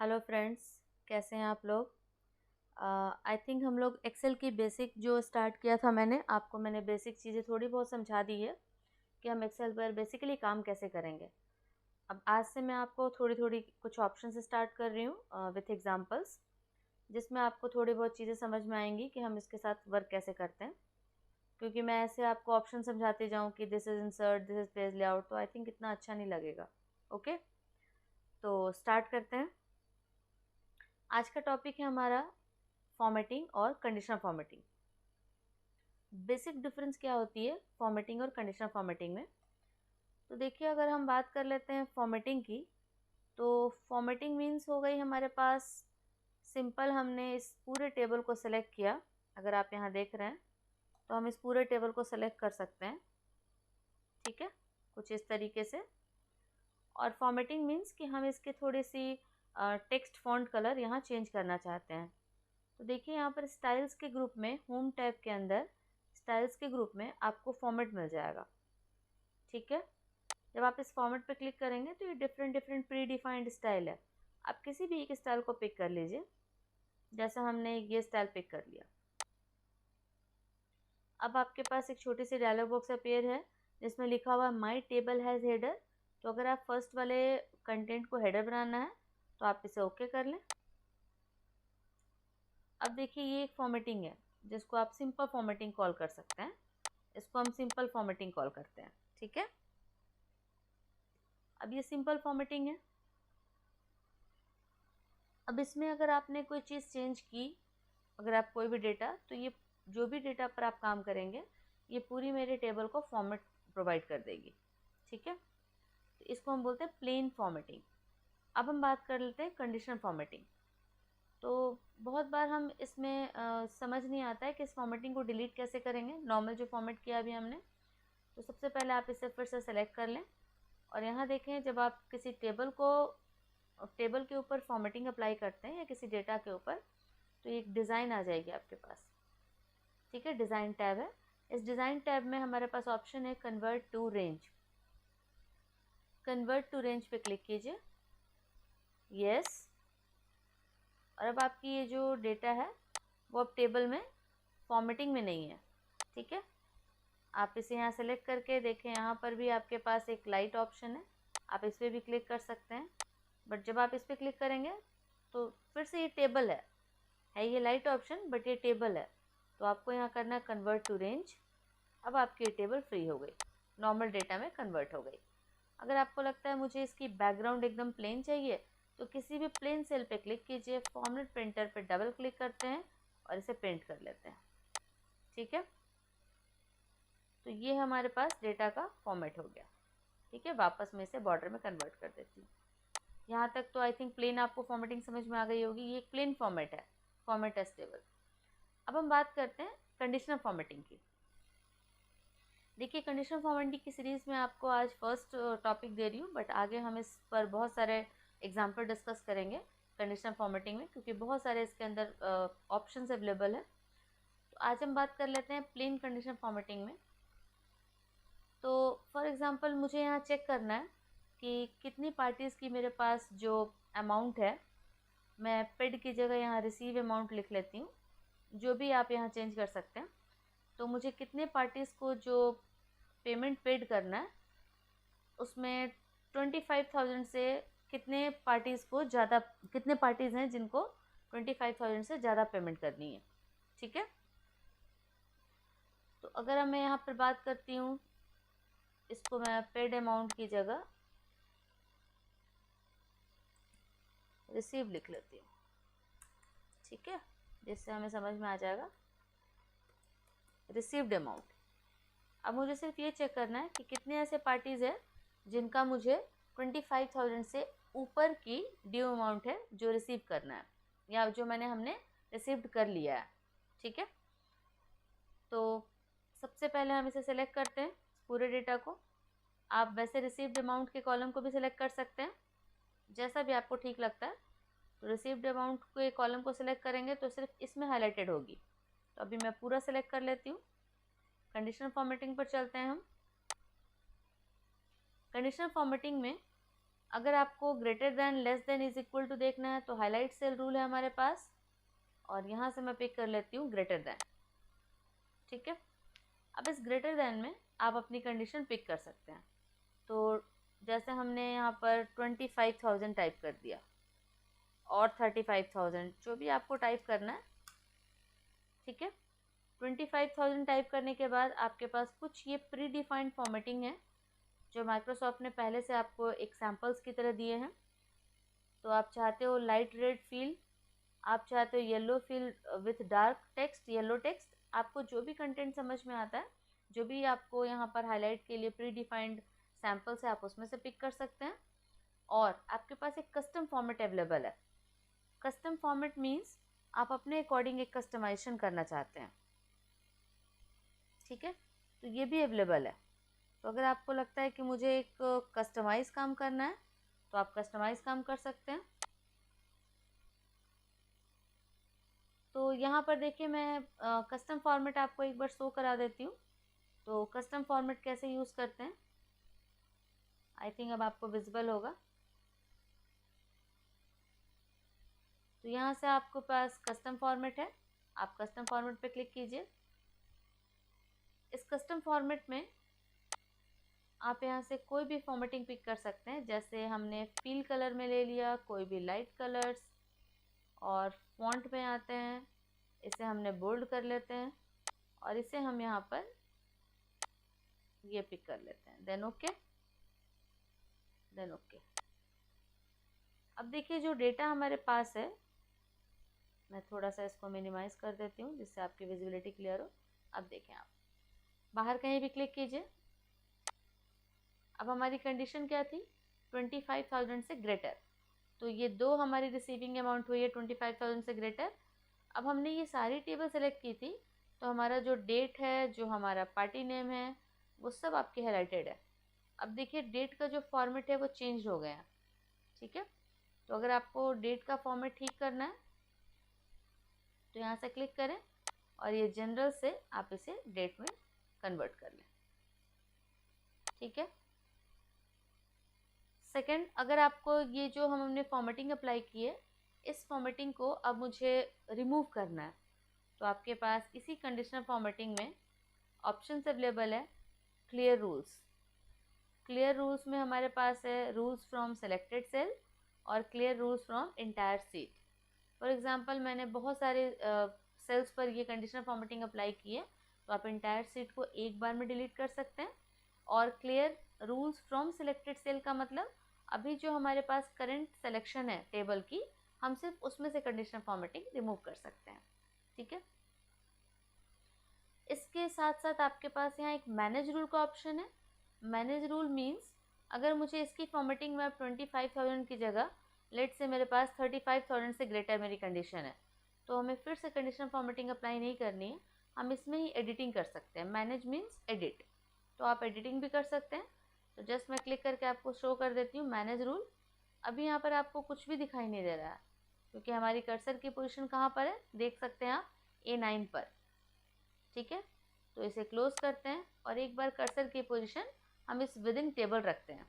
Hello friends, कैसे हैं आप लोग। आई थिंक हम लोग एक्सेल की बेसिक जो स्टार्ट किया था मैंने बेसिक चीज़ें थोड़ी बहुत समझा दी है कि हम एक्सेल पर बेसिकली काम कैसे करेंगे। अब आज से मैं आपको थोड़ी थोड़ी कुछ ऑप्शन से स्टार्ट कर रही हूँ विथ एग्जांपल्स, जिसमें आपको थोड़ी बहुत चीज़ें समझ में आएंगी कि हम इसके साथ वर्क कैसे करते हैं। क्योंकि मैं ऐसे आपको ऑप्शन समझाते जाऊँ कि this is insert, this is page layout, तो आई थिंक इतना अच्छा नहीं लगेगा। ओके, तो स्टार्ट करते हैं। आज का टॉपिक है हमारा फॉर्मेटिंग और कंडीशनल फॉर्मेटिंग। बेसिक डिफरेंस क्या होती है फॉर्मेटिंग और कंडीशनल फॉर्मेटिंग में। तो देखिए, अगर हम बात कर लेते हैं फॉर्मेटिंग की, तो फॉर्मेटिंग मीन्स हो गई हमारे पास सिंपल, हमने इस पूरे टेबल को सेलेक्ट किया। अगर आप यहाँ देख रहे हैं तो हम इस पूरे टेबल को सेलेक्ट कर सकते हैं, ठीक है, कुछ इस तरीके से। और फॉर्मेटिंग मीन्स कि हम इसके थोड़ी सी टेक्स्ट फॉन्ट कलर यहाँ चेंज करना चाहते हैं। तो देखिए, यहाँ पर स्टाइल्स के ग्रुप में, होम टैब के अंदर स्टाइल्स के ग्रुप में आपको फॉर्मेट मिल जाएगा, ठीक है। जब आप इस फॉर्मेट पे क्लिक करेंगे तो ये different different pre defined style है। आप किसी भी एक स्टाइल को पिक कर लीजिए, जैसा हमने ये स्टाइल पिक कर लिया। अब आपके पास एक छोटी सी डायलॉग बॉक्स अपीयर है जिसमें लिखा हुआ माई टेबल हैज़ हेडर। तो अगर आप फर्स्ट वाले कंटेंट को हेडर बनाना है तो आप इसे ओके कर लें। अब देखिए, ये एक फॉर्मेटिंग है जिसको आप सिंपल फॉर्मेटिंग कॉल कर सकते हैं। इसको हम सिंपल फॉर्मेटिंग कॉल करते हैं, ठीक है। अब ये सिंपल फॉर्मेटिंग है। अब इसमें अगर आपने कोई चीज़ चेंज की, अगर आप कोई भी डेटा, तो ये जो भी डेटा पर आप काम करेंगे ये पूरी मेरे टेबल को फॉर्मेट प्रोवाइड कर देगी, ठीक है। तो इसको हम बोलते हैं प्लेन फॉर्मेटिंग। अब हम बात कर लेते हैं कंडीशनल फॉर्मेटिंग। तो बहुत बार हम इसमें समझ नहीं आता है कि इस फॉर्मेटिंग को डिलीट कैसे करेंगे। नॉर्मल जो फॉर्मेट किया अभी हमने, तो सबसे पहले आप इसे फिर से सेलेक्ट कर लें और यहाँ देखें, जब आप किसी टेबल के ऊपर फॉर्मेटिंग अप्लाई करते हैं या किसी डेटा के ऊपर, तो एक डिज़ाइन आ जाएगी आपके पास, ठीक है। डिज़ाइन टैब है। इस डिज़ाइन टैब में हमारे पास ऑप्शन है convert to range. Convert to range पे क्लिक कीजिए, यस। और अब आपकी ये जो डेटा है वो अब टेबल में फॉर्मेटिंग में नहीं है, ठीक है। आप इसे यहाँ सेलेक्ट करके देखें, यहाँ पर भी आपके पास एक लाइट ऑप्शन है, आप इस पर भी क्लिक कर सकते हैं। बट जब आप इस पर क्लिक करेंगे तो फिर से ये टेबल है ये लाइट ऑप्शन, बट ये टेबल है। तो आपको यहाँ करना है कन्वर्ट टू रेंज। अब आपकी ये टेबल फ्री हो गई, नॉर्मल डेटा में कन्वर्ट हो गई। अगर आपको लगता है मुझे इसकी बैकग्राउंड एकदम प्लेन चाहिए, तो किसी भी प्लेन सेल पे क्लिक कीजिए, फॉर्मेट प्रिंटर पे डबल क्लिक करते हैं और इसे प्रिंट कर लेते हैं, ठीक है। तो ये हमारे पास डेटा का फॉर्मेट हो गया, ठीक है। वापस मैं इसे बॉर्डर में कन्वर्ट कर देती हूँ। यहाँ तक तो आई थिंक प्लेन आपको फॉर्मेटिंग समझ में आ गई होगी। ये एक प्लेन फॉर्मेट है, फॉर्मेट एज टेबल। अब हम बात करते हैं कंडीशनल फॉर्मेटिंग की। देखिए, कंडीशनल फॉर्मेटिंग की सीरीज़ में आपको आज फर्स्ट टॉपिक दे रही हूँ, बट आगे हम इस पर बहुत सारे एग्जाम्पल डिस्कस करेंगे कंडीशनल फॉर्मेटिंग में, क्योंकि बहुत सारे इसके अंदर ऑप्शंस अवेलेबल है। तो आज हम बात कर लेते हैं प्लेन कंडीशनल फॉर्मेटिंग में। तो फॉर एग्ज़ाम्पल मुझे यहाँ चेक करना है कि कितनी पार्टीज़ की मेरे पास जो अमाउंट है, मैं पेड की जगह यहाँ रिसीव अमाउंट लिख लेती हूँ, जो भी आप यहाँ चेंज कर सकते हैं। तो मुझे कितने पार्टीज़ को जो पेमेंट पेड करना है, उसमें 25,000 से कितने पार्टीज़ को ज़्यादा, कितने पार्टीज़ हैं जिनको 25,000 से ज़्यादा पेमेंट करनी है, ठीक है। तो अगर मैं यहाँ पर बात करती हूँ, इसको मैं पेड अमाउंट की जगह रिसीव लिख लेती हूँ, ठीक है, जिससे हमें समझ में आ जाएगा रिसीव्ड अमाउंट। अब मुझे सिर्फ ये चेक करना है कि कितने ऐसे पार्टीज़ हैं जिनका मुझे 25,000 से ऊपर की ड्यू अमाउंट है जो रिसीव करना है, या जो हमने रिसीव्ड कर लिया है, ठीक है। तो सबसे पहले हम इसे सेलेक्ट करते हैं, पूरे डेटा को। आप वैसे रिसीव्ड अमाउंट के कॉलम को भी सिलेक्ट कर सकते हैं, जैसा भी आपको ठीक लगता है। तो रिसीव्ड अमाउंट के कॉलम को सिलेक्ट करेंगे तो सिर्फ इसमें हाईलाइटेड होगी। तो अभी मैं पूरा सिलेक्ट कर लेती हूँ। कंडीशनल फॉर्मेटिंग पर चलते हैं हम। कंडीशनल फॉर्मेटिंग में अगर आपको greater than, less than, is equal to देखना है तो हाईलाइट सेल रूल है हमारे पास, और यहाँ से मैं पिक कर लेती हूँ ग्रेटर देन। ठीक है, अब इस ग्रेटर देन में आप अपनी कंडीशन पिक कर सकते हैं। तो जैसे हमने यहाँ पर 25,000 टाइप कर दिया और 35,000, जो भी आपको टाइप करना है। ठीक है, 25,000 टाइप करने के बाद आपके पास कुछ ये प्री डिफाइंड फॉर्मेटिंग है जो माइक्रोसॉफ्ट ने पहले से आपको एक सैम्पल्स की तरह दिए हैं। तो आप चाहते हो लाइट रेड फील, आप चाहते हो yellow feel with dark text, yellow text, आपको जो भी कंटेंट समझ में आता है, जो भी आपको यहाँ पर हाईलाइट के लिए प्री डिफाइंड सैम्पल्स है, आप उसमें से पिक कर सकते हैं। और आपके पास एक कस्टम फॉर्मेट अवेलेबल है। कस्टम फॉर्मेट मीन्स आप अपने अकॉर्डिंग एक कस्टमाइजेशन करना चाहते हैं। ठीक है, तो ये भी अवेलेबल है। तो अगर आपको लगता है कि मुझे एक कस्टमाइज काम करना है तो आप कस्टमाइज काम कर सकते हैं। तो यहाँ पर देखिए मैं कस्टम फॉर्मेट आपको एक बार शो करा देती हूँ। तो कस्टम फॉर्मेट कैसे यूज़ करते हैं, आई थिंक अब आपको विजिबल होगा। तो यहाँ से आपके पास कस्टम फॉर्मेट है, आप कस्टम फॉर्मेट पे क्लिक कीजिए। इस कस्टम फॉर्मेट में आप यहाँ से कोई भी फॉर्मेटिंग पिक कर सकते हैं। जैसे हमने फील कलर में ले लिया, कोई भी लाइट कलर्स, और फॉन्ट में आते हैं, इसे हमने बोल्ड कर लेते हैं और इसे हम यहाँ पर ये पिक कर लेते हैं, देन ओके, देन ओके। अब देखिए जो डेटा हमारे पास है, मैं थोड़ा सा इसको मिनिमाइज कर देती हूँ जिससे आपकी विजिबिलिटी क्लियर हो। अब देखें, आप बाहर कहीं भी क्लिक कीजिए। अब हमारी कंडीशन क्या थी, 25,000 से ग्रेटर। तो ये दो हमारी रिसीविंग अमाउंट हुई है 25,000 से ग्रेटर। अब हमने ये सारी टेबल सेलेक्ट की थी, तो हमारा जो डेट है, जो हमारा पार्टी नेम है, वो सब आपके हाईलाइटेड है। अब देखिए डेट का जो फॉर्मेट है वो चेंज हो गया। ठीक है, तो अगर आपको डेट का फॉर्मेट ठीक करना है तो यहाँ से क्लिक करें और ये जनरल से आप इसे डेट में कन्वर्ट कर लें। ठीक है, सेकंड, अगर आपको ये जो हमने फॉर्मेटिंग अप्लाई की है, इस फॉर्मेटिंग को अब मुझे रिमूव करना है, तो आपके पास इसी कंडीशनल फॉर्मेटिंग में ऑप्शंस अवेलेबल है। क्लियर रूल्स, क्लियर रूल्स में हमारे पास है रूल्स फ्रॉम सेलेक्टेड सेल और clear rules from entire seat. For example मैंने बहुत सारे सेल्स पर ये कंडीशनल फॉर्मेटिंग अप्लाई की है, तो आप इंटायर सीट को एक बार में डिलीट कर सकते हैं। और clear rules from selected cell का मतलब अभी जो हमारे पास करंट सिलेक्शन है टेबल की, हम सिर्फ उसमें से कंडीशनल फॉर्मेटिंग रिमूव कर सकते हैं। ठीक है, इसके साथ साथ आपके पास यहाँ एक मैनेज रूल का ऑप्शन है। मैनेज रूल मीन्स अगर मुझे इसकी फॉर्मेटिंग में 25,000 की जगह लेट से मेरे पास 35,000 से ग्रेटर मेरी कंडीशन है, तो हमें फिर से कंडीशनल फॉर्मेटिंग अप्लाई नहीं करनी है, हम इसमें ही एडिटिंग कर सकते हैं। मैनेज मीन्स एडिट, तो आप एडिटिंग भी कर सकते हैं। तो जस्ट मैं क्लिक करके आपको शो कर देती हूँ मैनेज रूल। अभी यहाँ पर आपको कुछ भी दिखाई नहीं दे रहा है क्योंकि हमारी कर्सर की पोजीशन कहाँ पर है, देख सकते हैं आप A9 पर। ठीक है, तो इसे क्लोज करते हैं और एक बार कर्सर की पोजीशन हम इस विदिन टेबल रखते हैं।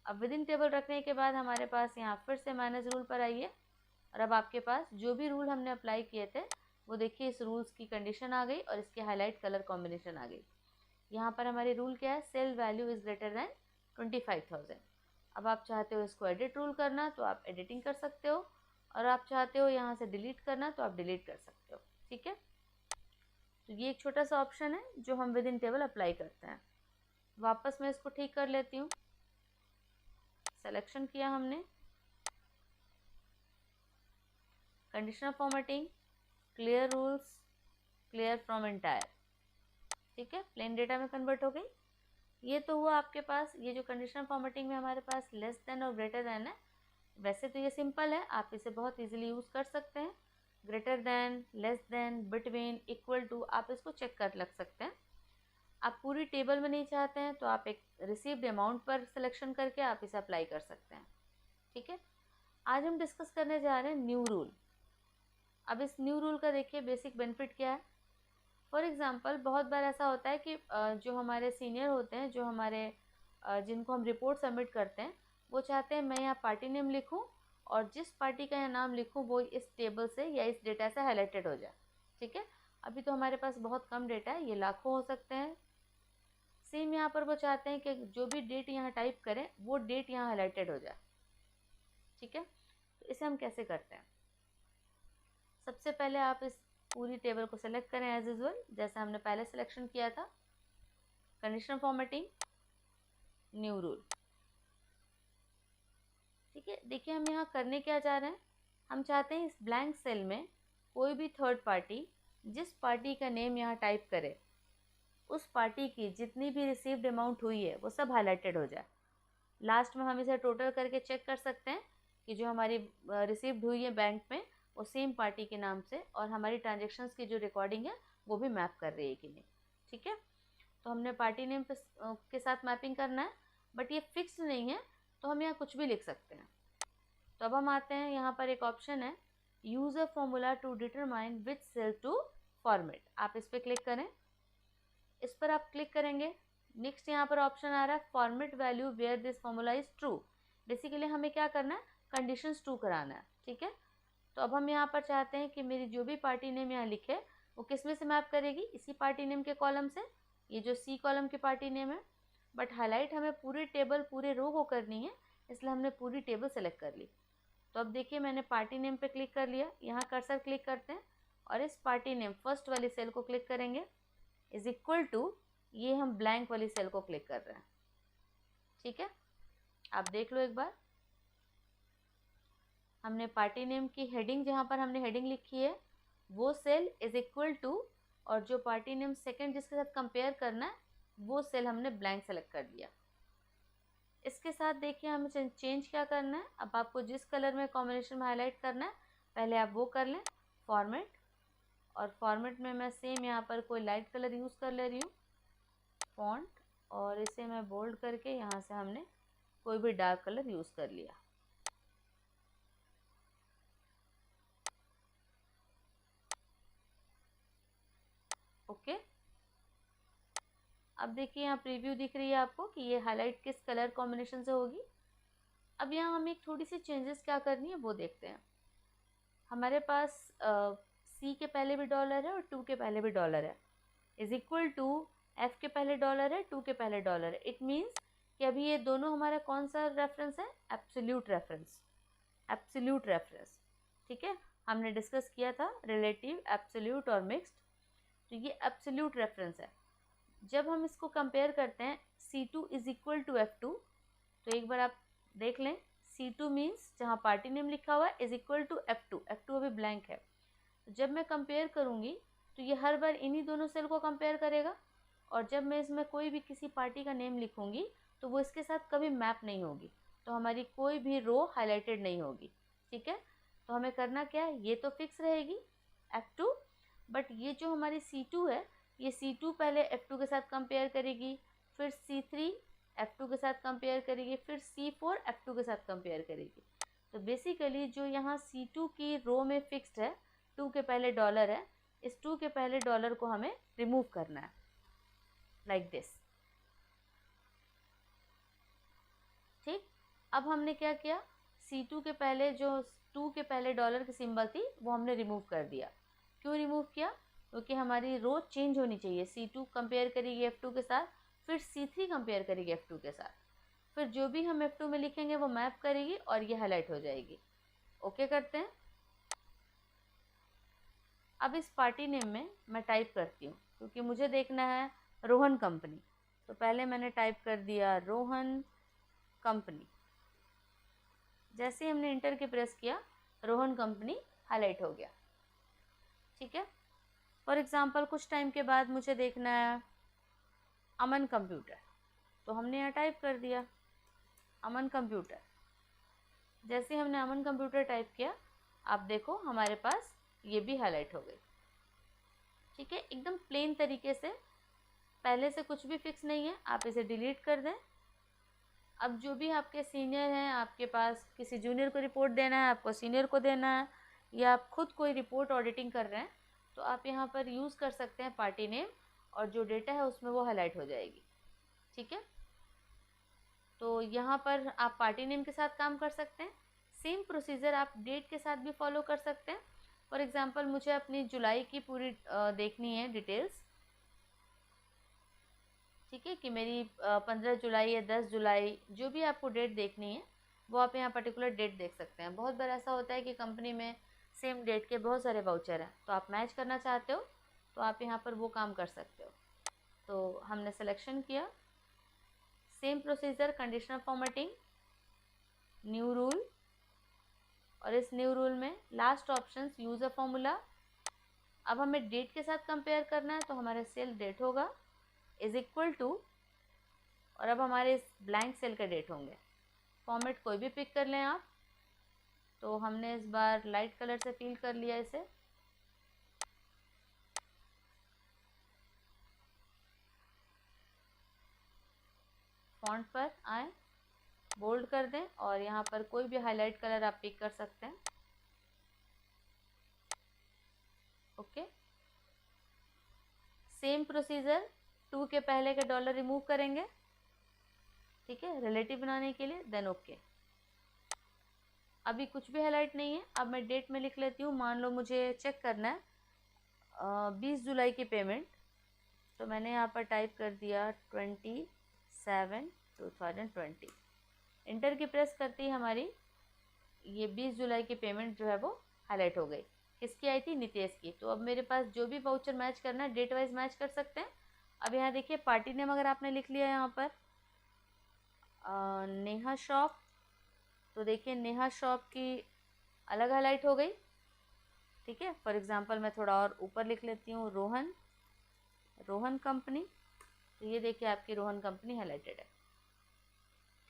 अब विदिन टेबल रखने के बाद हमारे पास यहाँ फिर से मैनेज रूल पर आइए, और अब आपके पास जो भी रूल हमने अप्लाई किए थे वो देखिए इस रूल्स की कंडीशन आ गई और इसके हाईलाइट कलर कॉम्बिनेशन आ गई। यहाँ पर हमारी रूल क्या है, cell value is greater than 25,000। अब आप चाहते हो इसको एडिट रूल करना तो आप एडिटिंग कर सकते हो, और आप चाहते हो यहाँ से डिलीट करना तो आप डिलीट कर सकते हो। ठीक है, तो ये एक छोटा सा ऑप्शन है जो हम विद इन टेबल अप्लाई करते हैं। वापस मैं इसको ठीक कर लेती हूँ। सिलेक्शन किया हमने, conditional formatting, clear rules, clear from entire. ठीक है, प्लेन डेटा में कन्वर्ट हो गई। ये तो हुआ आपके पास ये जो कंडीशनल फॉर्मेटिंग में हमारे पास लेस देन और ग्रेटर देन है। वैसे तो ये सिंपल है, आप इसे बहुत इजीली यूज़ कर सकते हैं। Greater than, less than, between, equal to, आप इसको चेक कर लग सकते हैं। आप पूरी टेबल में नहीं चाहते हैं तो आप एक रिसीव्ड अमाउंट पर सिलेक्शन करके आप इसे अप्लाई कर सकते हैं। ठीक है, आज हम डिस्कस करने जा रहे हैं न्यू रूल। अब इस न्यू रूल का देखिए बेसिक बेनिफिट क्या है। फॉर एग्जांपल बहुत बार ऐसा होता है कि जो हमारे सीनियर होते हैं, जो हमारे जिनको हम रिपोर्ट सबमिट करते हैं, वो चाहते हैं मैं यहाँ पार्टी नेम लिखूँ और जिस पार्टी का यहाँ नाम लिखूँ वो इस टेबल से या इस डेटा से हाईलाइटेड हो जाए। ठीक है, अभी तो हमारे पास बहुत कम डेटा है, ये लाखों हो सकते हैं। सेम यहाँ पर वो चाहते हैं कि जो भी डेट यहाँ टाइप करें वो डेट यहाँ हाईलाइटेड हो जाए। ठीक है, तो इसे हम कैसे करते हैं? सबसे पहले आप इस पूरी टेबल को सेलेक्ट करें एज यूजुअल, जैसे हमने पहले सिलेक्शन किया था। Conditional formatting, new rule. ठीक है, देखिए हम यहाँ करने क्या चाह रहे हैं, हम चाहते हैं इस ब्लैंक सेल में कोई भी थर्ड पार्टी जिस पार्टी का नेम यहाँ टाइप करे उस पार्टी की जितनी भी रिसीव्ड अमाउंट हुई है वो सब हाईलाइटेड हो जाए। लास्ट में हम इसे टोटल करके चेक कर सकते हैं कि जो हमारी रिसीव्ड हुई है बैंक में वो सेम पार्टी के नाम से और हमारी ट्रांजेक्शन्स की जो रिकॉर्डिंग है वो भी मैप कर रही है कि नहीं। ठीक है, तो हमने पार्टी नेम के साथ मैपिंग करना है, बट ये फिक्स नहीं है तो हम यहाँ कुछ भी लिख सकते हैं। तो अब हम आते हैं, यहाँ पर एक ऑप्शन है use a formula to determine which cell to format. आप इस पर क्लिक करें, इस पर आप क्लिक करेंगे, नेक्स्ट यहाँ पर ऑप्शन आ रहा है format value where this formula is true. Basically हमें क्या करना है, कंडीशंस ट्रू कराना है। ठीक है, तो अब हम यहाँ पर चाहते हैं कि मेरी जो भी पार्टी नेम यहाँ लिखे वो किस में से मैप करेगी, इसी पार्टी नेम के कॉलम से, ये जो सी कॉलम की पार्टी नेम है। बट हाईलाइट हमें पूरी टेबल पूरे रो को करनी है, इसलिए हमने पूरी टेबल सेलेक्ट कर ली। तो अब देखिए मैंने पार्टी नेम पे क्लिक कर लिया, यहाँ कर्सर क्लिक करते हैं और इस पार्टी नेम फर्स्ट वाली सेल को क्लिक करेंगे, इज इक्वल टू ये हम ब्लैंक वाली सेल को क्लिक कर रहे हैं। ठीक है, आप देख लो एक बार, हमने पार्टी नेम की हेडिंग जहाँ पर हमने हेडिंग लिखी है वो सेल इज इक्वल टू, और जो पार्टी नेम सेकंड जिसके साथ कंपेयर करना है वो सेल हमने ब्लैंक सेलेक्ट कर दिया। इसके साथ देखिए हमें चेंज क्या करना है, अब आपको जिस कलर में कॉम्बिनेशन में हाईलाइट करना है पहले आप वो कर लें, फॉर्मेट, और फॉर्मेट में मैं सेम यहाँ पर कोई लाइट कलर यूज़ कर ले रही हूँ, फॉन्ट, और इसे मैं बोल्ड करके यहाँ से हमने कोई भी डार्क कलर यूज़ कर लिया। ओके, अब देखिए यहाँ प्रीव्यू दिख रही है आपको कि ये हाईलाइट किस कलर कॉम्बिनेशन से होगी। अब यहाँ हमें एक थोड़ी सी चेंजेस क्या करनी है वो देखते हैं। हमारे पास सी के पहले भी डॉलर है और टू के पहले भी डॉलर है, इज इक्वल टू एफ के पहले डॉलर है, टू के पहले डॉलर है। इट मीन्स कि अभी ये दोनों हमारा कौन सा रेफरेंस है, एब्सोल्यूट रेफरेंस, एब्सोल्यूट रेफरेंस। ठीक है, हमने डिस्कस किया था रिलेटिव, एब्सोल्यूट और मिक्स्ड, तो ये एब्सोल्यूट रेफरेंस है। जब हम इसको कंपेयर करते हैं C2 is equal to F2, तो एक बार आप देख लें, C2 मीन्स जहाँ पार्टी नेम लिखा हुआ है is equal to F2, F2 अभी ब्लैंक है। तो जब मैं कंपेयर करूँगी तो ये हर बार इन्हीं दोनों सेल को कंपेयर करेगा, और जब मैं इसमें कोई भी किसी पार्टी का नेम लिखूँगी तो वो इसके साथ कभी मैप नहीं होगी, तो हमारी कोई भी रो हाईलाइटेड नहीं होगी। ठीक है, तो हमें करना क्या है, ये तो फिक्स रहेगी F2, बट ये जो हमारी C2 है ये C2 पहले F2 के साथ कंपेयर करेगी, फिर C3 F2 के साथ कंपेयर करेगी, फिर C4 F2 के साथ कंपेयर करेगी। तो बेसिकली जो यहाँ C2 की रो में फिक्स्ड है, 2 के पहले डॉलर है, इस 2 के पहले डॉलर को हमें रिमूव करना है, लाइक दिस। ठीक, अब हमने क्या किया, C2 के पहले जो 2 के पहले डॉलर की सिंबल थी वो हमने रिमूव कर दिया। क्यों रिमूव किया, क्योंकि हमारी रो चेंज होनी चाहिए। C2 कंपेयर करेगी F2 के साथ, फिर C3 कंपेयर करेगी F2 के साथ, फिर जो भी हम F2 में लिखेंगे वो मैप करेगी और ये हाईलाइट हो जाएगी। ओके करते हैं। अब इस पार्टी नेम में मैं टाइप करती हूँ क्योंकि मुझे देखना है रोहन कंपनी, तो पहले मैंने टाइप कर दिया रोहन कंपनी। जैसे हमने इंटर की प्रेस किया रोहन कंपनी हाईलाइट हो गया। ठीक है, फॉर एग्ज़ाम्पल कुछ टाइम के बाद मुझे देखना है अमन कंप्यूटर, तो हमने यहाँ टाइप कर दिया अमन कंप्यूटर। जैसे हमने अमन कंप्यूटर टाइप किया आप देखो हमारे पास ये भी हाईलाइट हो गई। ठीक है, एकदम प्लेन तरीके से, पहले से कुछ भी फिक्स नहीं है, आप इसे डिलीट कर दें। अब जो भी आपके सीनियर हैं, आपके पास किसी जूनियर को रिपोर्ट देना है, आपको सीनियर को देना है, या आप खुद कोई रिपोर्ट ऑडिटिंग कर रहे हैं, तो आप यहाँ पर यूज़ कर सकते हैं पार्टी नेम, और जो डेटा है उसमें वो हाईलाइट हो जाएगी। ठीक है, तो यहाँ पर आप पार्टी नेम के साथ काम कर सकते हैं। सेम प्रोसीजर आप डेट के साथ भी फॉलो कर सकते हैं। फॉर एग्जांपल मुझे अपनी जुलाई की पूरी देखनी है डिटेल्स, ठीक है, कि मेरी 15 जुलाई या 10 जुलाई जो भी आपको डेट देखनी है वो आप यहाँ पर्टिकुलर डेट देख सकते हैं। बहुत बार ऐसा होता है कि कंपनी में सेम डेट के बहुत सारे वाउचर हैं, तो आप मैच करना चाहते हो तो आप यहाँ पर वो काम कर सकते हो। तो हमने सिलेक्शन किया, same procedure, conditional formatting, new rule, और इस न्यू रूल में last option use a formula. अब हमें डेट के साथ कंपेयर करना है, तो हमारा सेल डेट होगा इज इक्वल टू, और अब हमारे इस ब्लैंक सेल का डेट होंगे। फॉर्मेट कोई भी पिक कर लें आप। तो हमने इस बार लाइट कलर से फिल कर लिया इसे। फॉन्ट पर आए, बोल्ड कर दें, और यहाँ पर कोई भी हाईलाइट कलर आप पिक कर सकते हैं। ओके, सेम प्रोसीजर, 2 के पहले के डॉलर रिमूव करेंगे, ठीक है, रिलेटिव बनाने के लिए, देन ओके। अभी कुछ भी हाईलाइट नहीं है। अब मैं डेट में लिख लेती हूँ। मान लो मुझे चेक करना है 20 जुलाई की पेमेंट, तो मैंने यहाँ पर टाइप कर दिया 27/2020। इंटर की प्रेस करती हमारी ये 20 जुलाई की पेमेंट जो है वो हाईलाइट हो गई। किसकी आई थी? नितेश की। तो अब मेरे पास जो भी वाउचर मैच करना है डेट वाइज मैच कर सकते हैं। अब यहाँ देखिए पार्टी नेम अगर आपने लिख लिया यहाँ पर नेहा शॉप, तो देखिए नेहा शॉप की अलग हाईलाइट हो गई, ठीक है। फॉर एग्जांपल मैं थोड़ा और ऊपर लिख लेती हूँ रोहन कंपनी, तो ये देखिए आपकी रोहन कंपनी हाईलाइटेड है,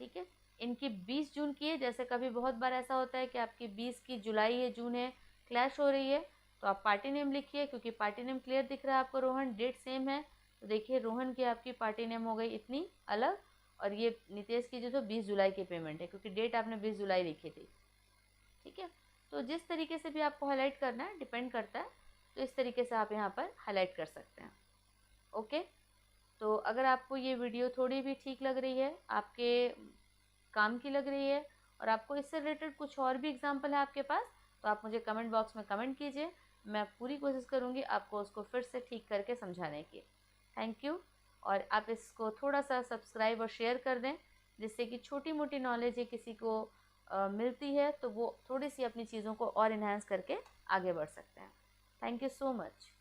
ठीक है। इनकी 20 जून की है। जैसे कभी बहुत बार ऐसा होता है कि आपकी 20 की जुलाई है, जून है, क्लैश हो रही है, तो आप पार्टी नेम लिखिए, क्योंकि पार्टी नेम क्लियर दिख रहा है आपको, रोहन, डेट सेम है, तो देखिए रोहन की आपकी पार्टी नेम हो गई इतनी अलग, और ये नितेश की जो तो 20 जुलाई की पेमेंट है, क्योंकि डेट आपने 20 जुलाई लिखी थी, ठीक है। तो जिस तरीके से भी आपको हाईलाइट करना है डिपेंड करता है, तो इस तरीके से आप यहाँ पर हाईलाइट कर सकते हैं। ओके, तो अगर आपको ये वीडियो थोड़ी भी ठीक लग रही है, आपके काम की लग रही है, और आपको इससे रिलेटेड कुछ और भी एग्जाम्पल है आपके पास, तो आप मुझे कमेंट बॉक्स में कमेंट कीजिए। मैं पूरी कोशिश करूँगी आपको उसको फिर से ठीक करके समझाने की। Thank you. और आप इसको थोड़ा सा सब्सक्राइब और शेयर कर दें, जिससे कि छोटी मोटी नॉलेज है किसी को मिलती है, तो वो थोड़ी सी अपनी चीज़ों को और इन्हांस करके आगे बढ़ सकते हैं। Thank you so much.